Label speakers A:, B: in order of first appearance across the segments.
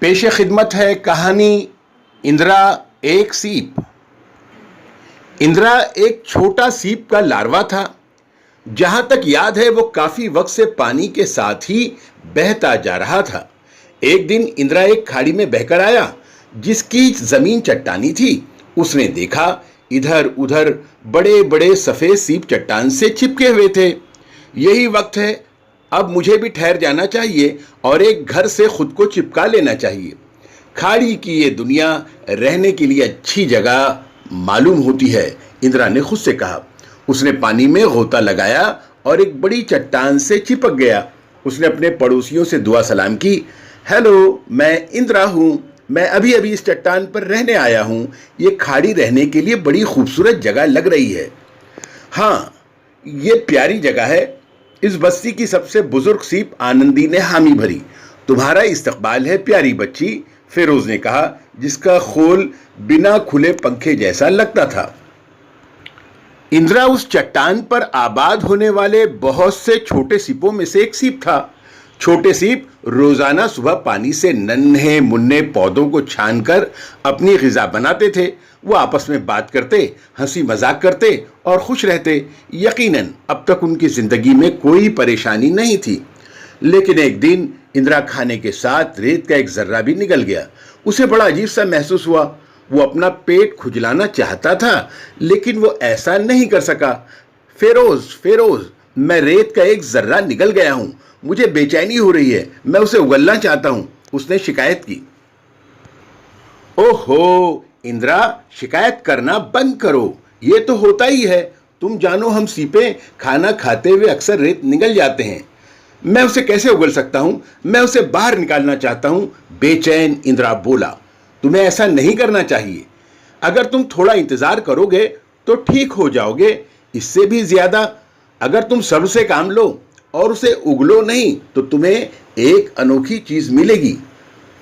A: पेश खिदमत है कहानी इंदिरा एक सीप। इंदिरा एक छोटा सीप का लार्वा था। जहां तक याद है वो काफी वक्त से पानी के साथ ही बहता जा रहा था। एक दिन इंदिरा एक खाड़ी में बहकर आया जिसकी जमीन चट्टानी थी। उसने देखा इधर उधर बड़े बड़े सफेद सीप चट्टान से चिपके हुए थे। यही वक्त है, अब मुझे भी ठहर जाना चाहिए और एक घर से खुद को चिपका लेना चाहिए। खाड़ी की ये दुनिया रहने के लिए अच्छी जगह मालूम होती है, इंदिरा ने खुद से कहा। उसने पानी में गोता लगाया और एक बड़ी चट्टान से चिपक गया। उसने अपने पड़ोसियों से दुआ सलाम की। हेलो, मैं इंदिरा हूँ। मैं अभी अभी इस चट्टान पर रहने आया हूँ। ये खाड़ी रहने के लिए बड़ी खूबसूरत जगह लग रही है। हाँ, ये प्यारी जगह है। इस बस्ती की सबसे बुजुर्ग सीप आनंदी ने हामी भरी। तुम्हारा इस्तकबाल है प्यारी बच्ची, फेरोज ने कहा, जिसका खोल बिना खुले पंखे जैसा लगता था। इंदिरा उस चट्टान पर आबाद होने वाले बहुत से छोटे सीपों में से एक सीप था। छोटे सीप रोजाना सुबह पानी से नन्हे मुन्ने पौधों को छानकर अपनी ग़िज़ा बनाते थे। वो आपस में बात करते, हंसी मजाक करते और खुश रहते। यकीनन अब तक उनकी जिंदगी में कोई परेशानी नहीं थी। लेकिन एक दिन इंदिरा खाने के साथ रेत का एक जर्रा भी निकल गया। उसे बड़ा अजीब सा महसूस हुआ। वो अपना पेट खुजलाना चाहता था लेकिन वो ऐसा नहीं कर सका। फेरोज फेरोज, मैं रेत का एक जर्रा निकल गया हूं। मुझे बेचैनी हो रही है, मैं उसे उगलना चाहता हूं, उसने शिकायत की। ओहो इंदिरा, शिकायत करना बंद करो। ये तो होता ही है। तुम जानो हम सीपे खाना खाते हुए अक्सर रेत निगल जाते हैं। मैं उसे कैसे उगल सकता हूं? मैं उसे बाहर निकालना चाहता हूं, बेचैन इंदिरा बोला। तुम्हें ऐसा नहीं करना चाहिए। अगर तुम थोड़ा इंतजार करोगे तो ठीक हो जाओगे। इससे भी ज्यादा अगर तुम सब्र से काम लो और उसे उगलो नहीं तो तुम्हें एक अनोखी चीज मिलेगी।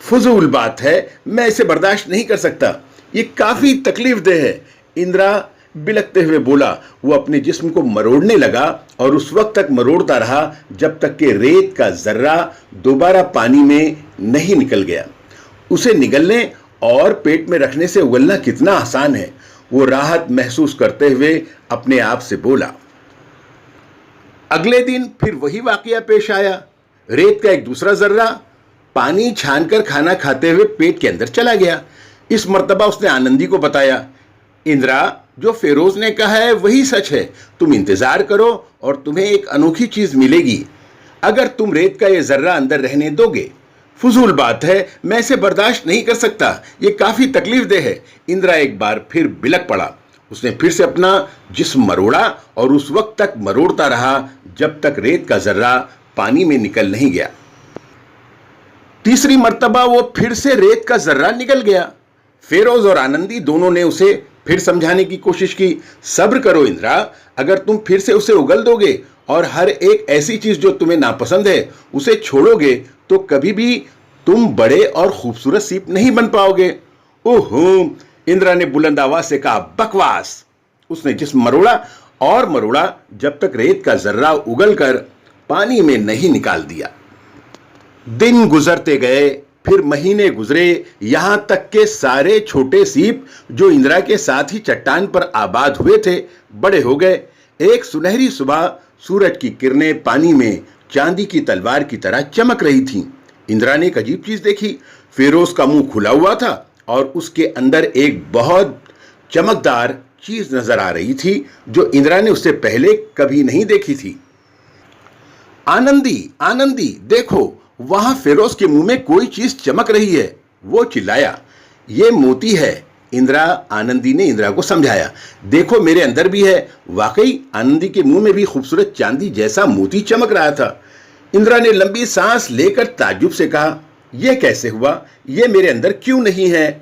A: फजूल बात है, मैं इसे बर्दाश्त नहीं कर सकता। ये काफी तकलीफ देह है, इंदिरा बिलखते हुए बोला। वो अपने जिस्म को मरोड़ने लगा और उस वक्त तक मरोड़ता रहा जब तक कि रेत का जर्रा दोबारा पानी में नहीं निकल गया। उसे निगलने और पेट में रखने से उगलना कितना आसान है, वो राहत महसूस करते हुए अपने आप से बोला। अगले दिन फिर वही वाकया पेश आया। रेत का एक दूसरा जर्रा पानी छानकर खाना खाते हुए पेट के अंदर चला गया। इस मर्तबा उसने आनंदी को बताया। इंदिरा, जो फेरोज ने कहा है वही सच है। तुम इंतजार करो और तुम्हें एक अनोखी चीज मिलेगी अगर तुम रेत का ये जर्रा अंदर रहने दोगे। फजूल बात है, मैं इसे बर्दाश्त नहीं कर सकता। ये काफी तकलीफ देह है। इंदिरा एक बार फिर बिलक पड़ा। उसने फिर से अपना जिस्म मरोड़ा और उस वक्त तक मरोड़ता रहा जब तक रेत का जर्रा पानी में निकल नहीं गया। तीसरी मर्तबा वो फिर से रेत का जर्रा निकल गया। फेरोज और आनंदी दोनों ने उसे फिर समझाने की कोशिश की। सब्र करो इंदिरा, अगर तुम फिर से उसे उगल दोगे और हर एक ऐसी चीज जो तुम्हें नापसंद है उसे छोड़ोगे तो कभी भी तुम बड़े और खूबसूरत सीप नहीं बन पाओगे। ओहो, इंदिरा ने बुलंद आवाज से कहा, बकवास। उसने जिस्म मरोड़ा और मरोड़ा जब तक रेत का जर्रा उगल कर पानी में नहीं निकाल दिया। दिन गुजरते गए, फिर महीने गुजरे, यहां तक के सारे छोटे सीप जो इंदिरा के साथ ही चट्टान पर आबाद हुए थे बड़े हो गए। एक सुनहरी सुबह सूरज की किरणें पानी में चांदी की तलवार की तरह चमक रही थीं। इंदिरा ने एक अजीब चीज देखी। फेरोज का मुंह खुला हुआ था और उसके अंदर एक बहुत चमकदार चीज नजर आ रही थी जो इंदिरा ने उससे पहले कभी नहीं देखी थी। आनंदी, आनंदी, देखो, वहां फेरोज के मुंह में कोई चीज चमक रही है, वो चिल्लाया। ये मोती है, इंदिरा आनंदी ने इंदिरा को समझाया। देखो, मेरे अंदर भी है। वाकई आनंदी के मुंह में भी खूबसूरत चांदी जैसा मोती चमक रहा था। इंदिरा ने लंबी सांस लेकर ताज्जुब से कहा, यह कैसे हुआ? यह मेरे अंदर क्यों नहीं है?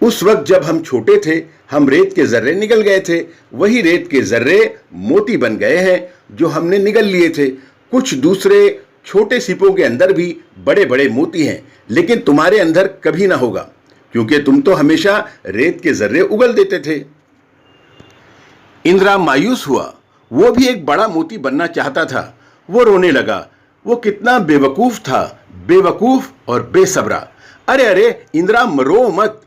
A: उस वक्त जब हम छोटे थे हम रेत के जर्रे निगल गए थे। वही रेत के जर्रे मोती बन गए हैं जो हमने निगल लिए थे। कुछ दूसरे छोटे सीपों के अंदर भी बड़े बड़े मोती हैं, लेकिन तुम्हारे अंदर कभी ना होगा क्योंकि तुम तो हमेशा रेत के जर्रे उगल देते थे। इंदिरा मायूस हुआ। वो भी एक बड़ा मोती बनना चाहता था। वो रोने लगा। वो कितना बेवकूफ था, बेवकूफ और बेसब्रा। अरे अरे इंदिरा, मरो मत।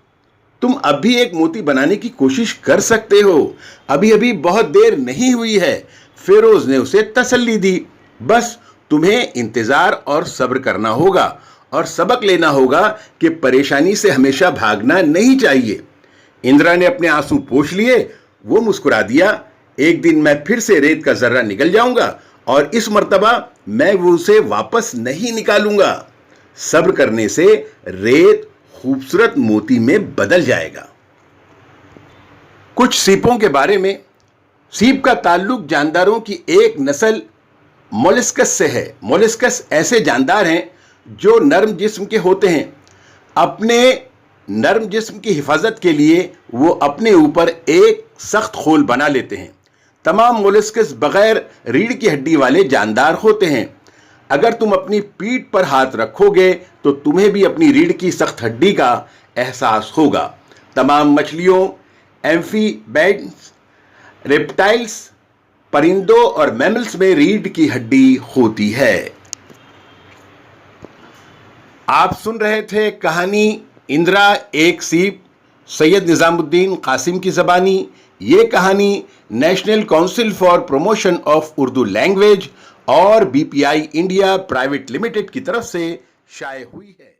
A: तुम अब भी एक मोती बनाने की कोशिश कर सकते हो। अभी अभी बहुत देर नहीं हुई है। फेरोज ने उसे तसल्ली दी। बस तुम्हें इंतजार और सब्र करना होगा और सबक लेना होगा कि परेशानी से हमेशा भागना नहीं चाहिए। इंदिरा ने अपने आंसू पोंछ लिए। वो मुस्कुरा दिया। एक दिन मैं फिर से रेत का जर्रा निकल जाऊंगा और इस मर्तबा मैं वो उसे वापस नहीं निकालूंगा। सब्र करने से रेत खूबसूरत मोती में बदल जाएगा। कुछ सीपों के बारे में। सीप का ताल्लुक जानदारों की एक नस्ल मोलस्कस से है। मोलस्कस ऐसे जानदार हैं जो नर्म जिस्म के होते हैं। अपने नर्म जिस्म की हिफाजत के लिए वो अपने ऊपर एक सख्त खोल बना लेते हैं। तमाम मोलस्कस बगैर रीढ़ की हड्डी वाले जानदार होते हैं। अगर तुम अपनी पीठ पर हाथ रखोगे तो तुम्हें भी अपनी रीढ़ की सख्त हड्डी का एहसास होगा। तमाम मछलियों, एम्फीबैड्स, रेप्टाइल्स, परिंदों और मैमल्स में रीढ़ की हड्डी होती है। आप सुन रहे थे कहानी इंदिरा एक सीप, सैयद निजामुद्दीन कासिम की ज़बानी। ये कहानी national council for promotion of Urdu language और BPI इंडिया प्राइवेट लिमिटेड की तरफ से शाये हुई है।